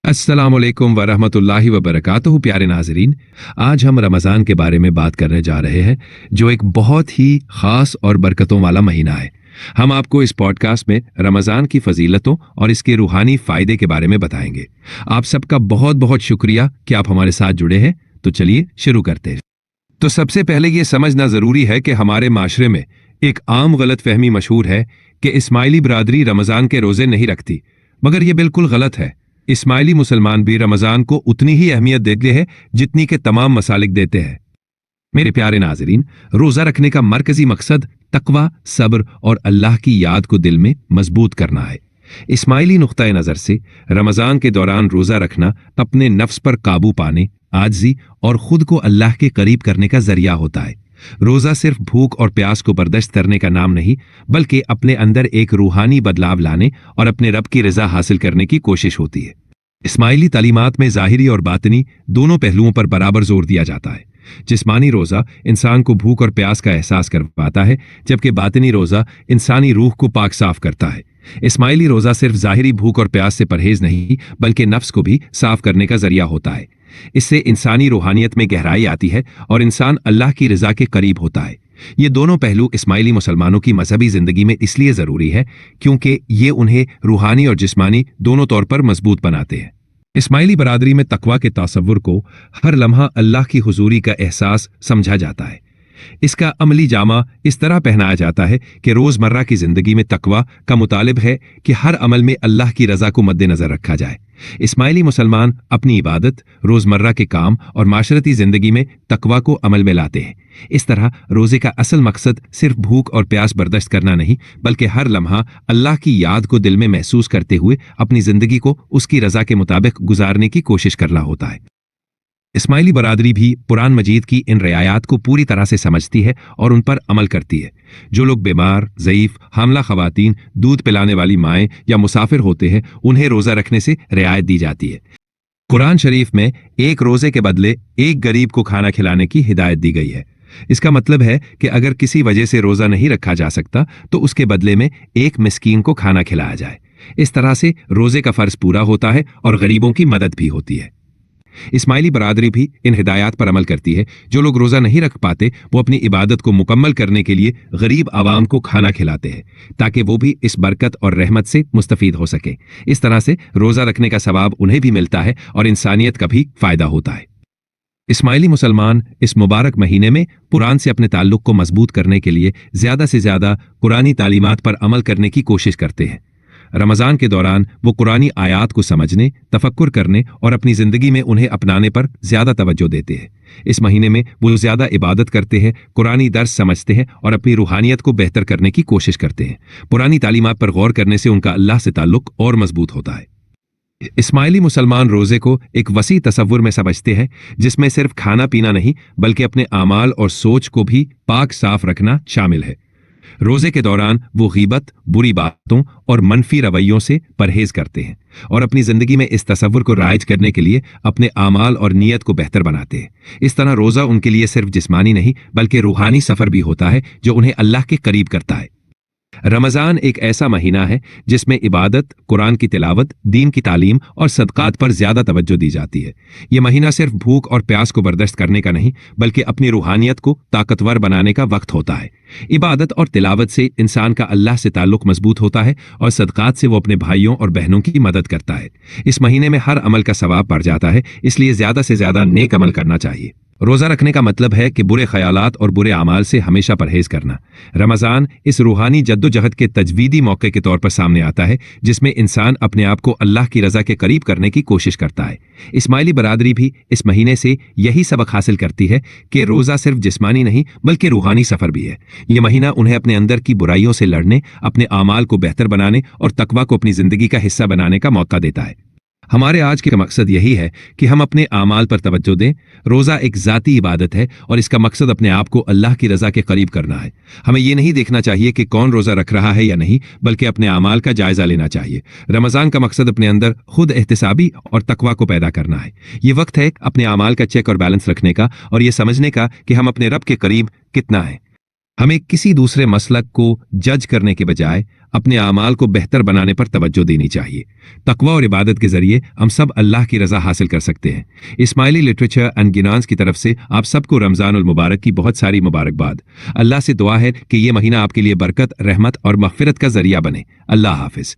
अस्सलामुअलैकुम वरहमतुल्लाहि वबरकातुहू। प्यारे नाजरीन, आज हम रमज़ान के बारे में बात करने जा रहे हैं, जो एक बहुत ही ख़ास और बरकतों वाला महीना है। हम आपको इस पॉडकास्ट में रमज़ान की फजीलतों और इसके रूहानी फ़ायदे के बारे में बताएंगे। आप सबका बहुत बहुत शुक्रिया कि आप हमारे साथ जुड़े हैं। तो चलिए शुरू करते हैं। तो सबसे पहले ये समझना ज़रूरी है कि हमारे माशरे में एक आम गलत फहमी मशहूर है कि इस्माइली बरादरी रमज़ान के रोज़े नहीं रखती, मगर ये बिल्कुल गलत है। इस्माइली मुसलमान भी रमज़ान को उतनी ही अहमियत देते हैं जितनी के तमाम मसालिक देते हैं। मेरे प्यारे नाजरीन, रोज़ा रखने का मरकजी मकसद तकवा, सब्र और अल्लाह की याद को दिल में मजबूत करना है। इस्माइली नुक्ता नज़र से रमज़ान के दौरान रोज़ा रखना अपने नफ्स पर काबू पाने, आजिज़ी और खुद को अल्लाह के करीब करने का जरिया होता है। रोज़ा सिर्फ भूख और प्यास को बर्दाश्त करने का नाम नहीं, बल्कि अपने अंदर एक रूहानी बदलाव लाने और अपने रब की रज़ा हासिल करने की कोशिश होती है। इस्माइली तालीमात में ज़ाहिरी और बातनी दोनों पहलुओं पर बराबर जोर दिया जाता है। जिस्मानी रोज़ा इंसान को भूख और प्यास का एहसास करवाता है, जबकि बातनी रोज़ा इंसानी रूह को पाक साफ करता है। इस्माइली रोज़ा सिर्फ ज़ाहिरी भूख और प्यास से परहेज नहीं, बल्कि नफ्स को भी साफ करने का जरिया होता है। इससे इंसानी रूहानियत में गहराई आती है और इंसान अल्लाह की रज़ा के करीब होता है। ये दोनों पहलू इस्माइली मुसलमानों की मजहबी जिंदगी में इसलिए ज़रूरी है क्योंकि ये उन्हें रूहानी और जिस्मानी दोनों तौर पर मजबूत बनाते हैं। इस्माइली बरादरी में तकवा के तसव्वुर को हर लम्हा अल्लाह की हुजूरी का एहसास समझा जाता है। इसका अमली जामा इस तरह पहनाया जाता है कि रोज़मर्रा की ज़िंदगी में तकवा का मुतालिब है कि हर अमल में अल्लाह की रज़ा को मद्देनज़र रखा जाए। इस्माइली मुसलमान अपनी इबादत, रोज़मर्रा के काम और माशरती ज़िंदगी में तकवा को अमल में लाते हैं। इस तरह रोज़े का असल मकसद सिर्फ भूख और प्यास बर्दाश्त करना नहीं, बल्कि हर लम्हा अल्लाह की याद को दिल में महसूस करते हुए अपनी ज़िंदगी को उसकी रज़ा के मुताबिक गुजारने की कोशिश करना होता है। इस्माइली बरादरी भी कुरान मजीद की इन रियायात को पूरी तरह से समझती है और उन पर अमल करती है। जो लोग बीमार, ज़ईफ़, हामला ख़वातीन, दूध पिलाने वाली माएँ या मुसाफिर होते हैं, उन्हें रोज़ा रखने से रियायत दी जाती है। कुरान शरीफ में एक रोज़े के बदले एक गरीब को खाना खिलाने की हिदायत दी गई है। इसका मतलब है कि अगर किसी वजह से रोज़ा नहीं रखा जा सकता तो उसके बदले में एक मिस्कीन को खाना खिलाया जाए। इस तरह से रोज़े का फ़र्ज पूरा होता है और गरीबों की मदद भी होती है। इस्माइली बरादरी भी इन हिदायत पर अमल करती है। जो लोग रोज़ा नहीं रख पाते, वो अपनी इबादत को मुकम्मल करने के लिए गरीब आवाम को खाना खिलाते हैं, ताकि वो भी इस बरकत और रहमत से मुस्तफ़ीद हो सके। इस तरह से रोज़ा रखने का सवाब उन्हें भी मिलता है और इंसानियत का भी फ़ायदा होता है। इस्माइली मुसलमान इस मुबारक महीने में कुरान से अपने ताल्लुक़ को मजबूत करने के लिए ज़्यादा से ज़्यादा कुरानी तालीमात पर अमल करने की कोशिश करते हैं। रमज़ान के दौरान वो कुरानी आयात को समझने, तफक्कुर करने और अपनी ज़िंदगी में उन्हें अपनाने पर ज़्यादा तवज्जो देते हैं। इस महीने में वो ज़्यादा इबादत करते हैं, कुरानी दर्स समझते हैं और अपनी रूहानियत को बेहतर करने की कोशिश करते हैं। पुरानी तालीमात पर गौर करने से उनका अल्लाह से ताल्लुक़ और मजबूत होता है। इस्माइली मुसलमान रोज़े को एक वसी तसव्वुर में समझते हैं, जिसमें सिर्फ खाना पीना नहीं, बल्कि अपने आमाल और सोच को भी पाक साफ रखना शामिल है। रोज़े के दौरान वो गीबत, बुरी बातों और मनफी रवैयों से परहेज करते हैं और अपनी ज़िंदगी में इस तसव्वुर को राइज करने के लिए अपने आमाल और नीयत को बेहतर बनाते हैं। इस तरह रोज़ा उनके लिए सिर्फ जिस्मानी नहीं, बल्कि रूहानी सफ़र भी होता है, जो उन्हें अल्लाह के करीब करता है। रमज़ान एक ऐसा महीना है जिसमें इबादत, कुरान की तिलावत, दीन की तालीम और सदक़ात पर ज़्यादा तवज्जो दी जाती है। ये महीना सिर्फ भूख और प्यास को बर्दाश्त करने का नहीं, बल्कि अपनी रूहानियत को ताकतवर बनाने का वक्त होता है। इबादत और तिलावत से इंसान का अल्लाह से ताल्लुक़ मजबूत होता है और सदक़ात से वो अपने भाइयों और बहनों की मदद करता है। इस महीने में हर अमल का सवाब बढ़ जाता है, इसलिए ज़्यादा से ज़्यादा नेक अमल करना चाहिए। रोज़ा रखने का मतलब है कि बुरे ख्यालात और बुरे आमाल से हमेशा परहेज करना। रमज़ान इस रूहानी जद्दोजहद के तजवीदी मौके के तौर पर सामने आता है, जिसमें इंसान अपने आप को अल्लाह की रज़ा के करीब करने की कोशिश करता है। इस्माइली बरादरी भी इस महीने से यही सबक हासिल करती है कि रोज़ा सिर्फ जिस्मानी नहीं, बल्कि रूहानी सफ़र भी है। ये महीना उन्हें अपने अंदर की बुराइयों से लड़ने, अपने आमाल को बेहतर बनाने और तकवा को अपनी ज़िंदगी का हिस्सा बनाने का मौका देता है। हमारे आज के मकसद यही है कि हम अपने आमाल पर तवज्जो दें। रोज़ा एक ज़ाती इबादत है और इसका मकसद अपने आप को अल्लाह की रज़ा के करीब करना है। हमें ये नहीं देखना चाहिए कि कौन रोज़ा रख रहा है या नहीं, बल्कि अपने आमाल का जायज़ा लेना चाहिए। रमज़ान का मकसद अपने अंदर खुद एहतिसाबी और तकवा को पैदा करना है। ये वक्त है अपने आमाल का चेक और बैलेंस रखने का और ये समझने का कि हम अपने रब के करीब कितना है। हमें किसी दूसरे मसलक को जज करने के बजाय अपने आमाल को बेहतर बनाने पर तवज्जो देनी चाहिए। तकवा और इबादत के जरिए हम सब अल्लाह की रजा हासिल कर सकते हैं। इस्माइली लिटरेचर एंड गिनांस की तरफ से आप सबको रमजान उल मुबारक की बहुत सारी मुबारकबाद। अल्लाह से दुआ है कि ये महीना आपके लिए बरकत, रहमत और मगफिरत का जरिया बने। अल्लाह हाफिज।